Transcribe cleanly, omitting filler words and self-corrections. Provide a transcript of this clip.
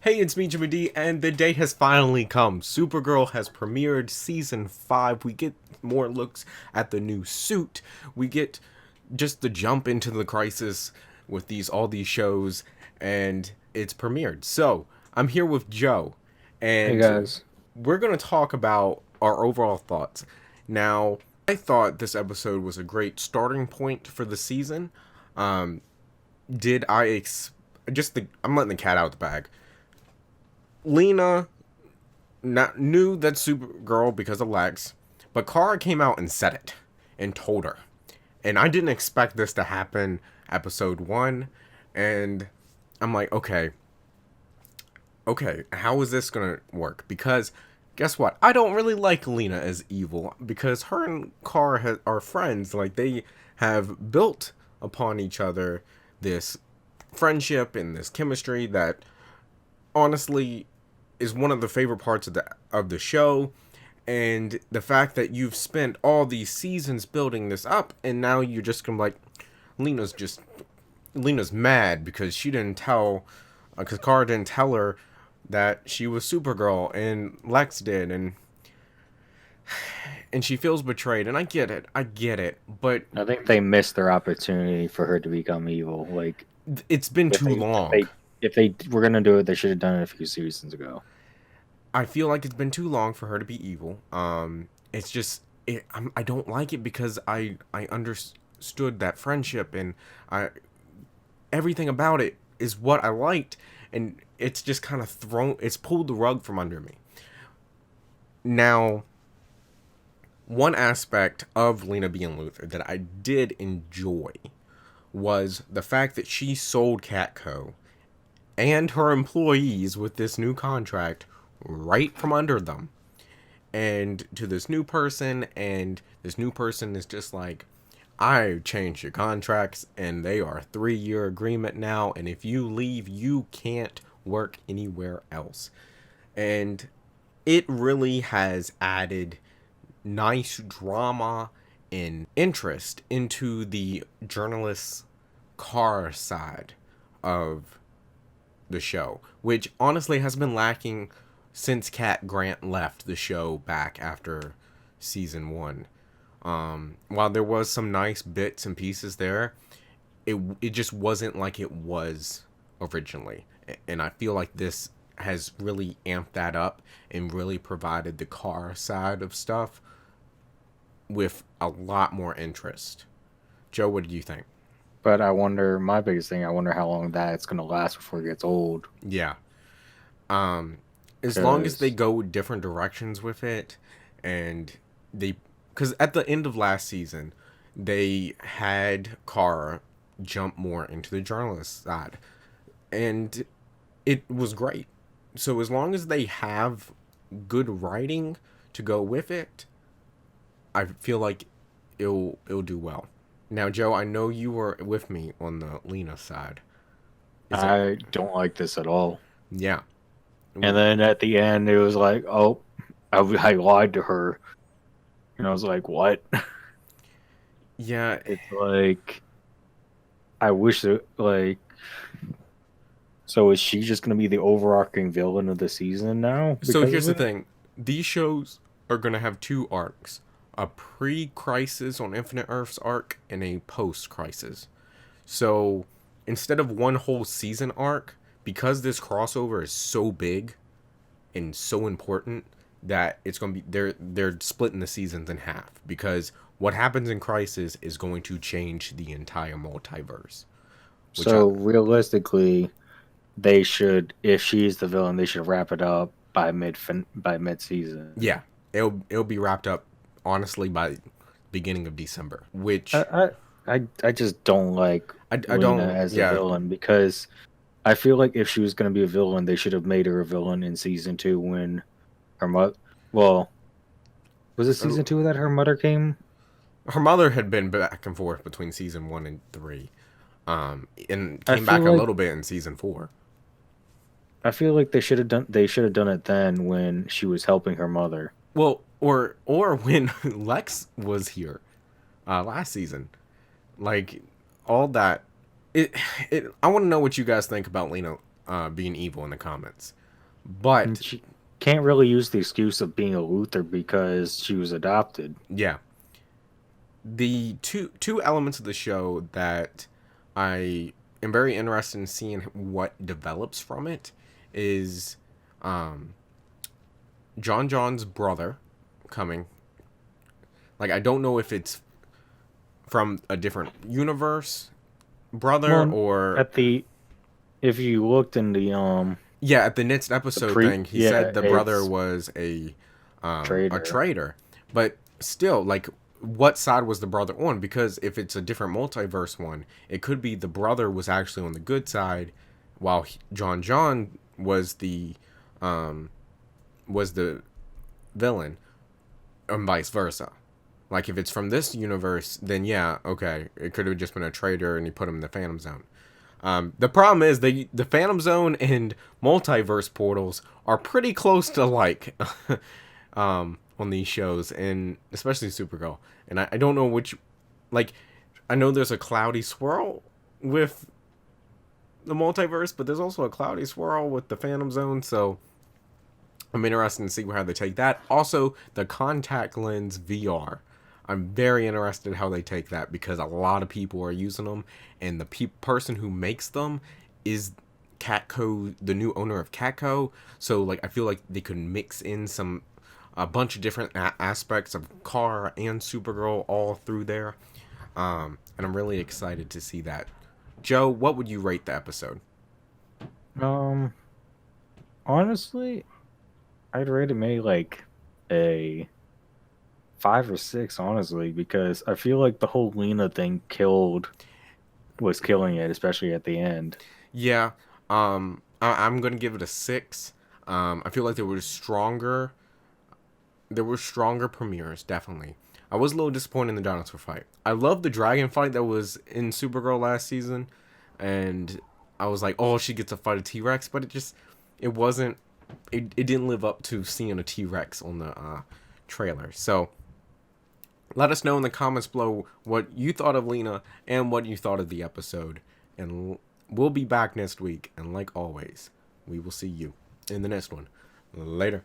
Hey, it's me, Jimmy D, and the day has finally come. Supergirl has premiered season 5. We get more looks at the new suit. We get just the jump into the crisis with all these shows, and it's premiered. So, I'm here with Joe, Hey and guys, we're going to talk about our overall thoughts. Now, I thought this episode was a great starting point for the season. Um, did I I'm letting the cat out of the bag. Lena not knew that Supergirl because of Lex, but Kara came out and said it and told her. And I didn't expect this to happen episode 1, and I'm like, okay, how is this going to work? Because guess what? I don't really like Lena as evil because her and Kara are friends. Like, they have built upon each other this friendship and this chemistry that honestly is one of the favorite parts of the show. And the fact that you've spent all these seasons building this up, and now you're just gonna like, Lena's just Lena's mad because she didn't tell, because Kara didn't tell her that she was Supergirl and Lex did, and she feels betrayed. And I get it, but I think they missed their opportunity for her to become evil. Like it's been if too they if long. they if they were gonna do it, they should have done it a few seasons ago. I feel like it's been too long for her to be evil. It's just I don't like it because I understood that friendship, and I everything about it is what I liked, and it's just kind of it's pulled the rug from under me. Now, one aspect of Lena being Luthor that I did enjoy was the fact that she sold CatCo and her employees with this new contract right from under them and to this new person, and this new person is just like, I changed your contracts and they are a 3-year agreement now, and if you leave you can't work anywhere else. And it really has added nice drama and interest into the journalist's car side of the show, which honestly has been lacking since Cat Grant left the show back after season 1. While there was some nice bits and pieces there, it just wasn't like it was originally, and I feel like this has really amped that up and really provided the car side of stuff with a lot more interest. Joe, what do you think? But I wonder. My biggest thing, I wonder how long that's gonna last before it gets old. Yeah. Um, as long as they Because go different directions with it, and they, because at the end of last season, they had Kara jump more into the journalist side, and it was great. So as long as they have good writing to go with it, I feel like it'll do well. Now, Joe, I know you were with me on the Lena side. Is that I don't like this at all. yeah? And then at the end, it was like, oh, I lied to her, and I was like, what? Yeah. It's like I wish that like. So is she just gonna be the overarching villain of the season now So because here's of the it? thing: these shows are gonna have two arcs, a pre-crisis on Infinite Earths arc and a post-crisis. So instead of one whole season arc, because this crossover is so big and so important, that it's gonna be they're splitting the seasons in half, because what happens in Crisis is going to change the entire multiverse. Which I So realistically, they should, if she's the villain, they should wrap it up by mid season. Yeah, it'll be wrapped up honestly by beginning of December, I, which I just don't like I Lena don't. as a Yeah, villain because I feel like if she was going to be a villain, they should have made her a villain in season two when her mother. Well, was it season two that her mother came? her mother had been back and forth between season 1 and 3, and I came feel back a like little bit in season 4. I feel like they should have done it then when she was helping her mother. Well, or when Lex was here last season, like all that. It I want to know what you guys think about Lena being evil in the comics. And But she can't really use the excuse of being a Luther because she was adopted. yeah, the two elements of the show that I am very interested in seeing what develops from it is um, John's brother coming. Like, I don't know if it's from a different universe brother Well, or at the if you looked in yeah, at the next episode thing he yeah, said the brother it's was a traitor. traitor. But still, like, what side was the brother on? Because if it's a different multiverse one, it could be the brother was actually on the good side while John um was the villain, and vice versa. Like, if it's from this universe, then yeah, okay, it could have just been a traitor and he put him in the Phantom Zone. The problem is the Phantom Zone and multiverse portals are pretty close to like on these shows, and especially Supergirl. And I don't know which, like, I know there's a cloudy swirl with the multiverse, but there's also a cloudy swirl with the Phantom Zone, so I'm interested to see how they take that. Also, the contact lens VR. I'm very interested how they take that because a lot of people are using them, and the person who makes them is CatCo, the new owner of CatCo. So, like, I feel like they could mix in a bunch of different aspects of Kara and Supergirl all through there. And I'm really excited to see that. Joe, what would you rate the episode? Um, honestly, I'd rate it maybe like a 5 or 6, honestly, because I feel like the whole Lena thing was killing it, especially at the end. Yeah, I'm gonna give it a 6. I feel like there were stronger premieres, definitely. I was a little disappointed in the dinosaur fight. I love the dragon fight that was in Supergirl last season, and I was like, oh, she gets to fight a T-Rex, but it wasn't, it didn't live up to seeing a T-Rex on the trailer. So let us know in the comments below what you thought of Lena and what you thought of the episode, and we'll be back next week, and like always, we will see you in the next one. Later.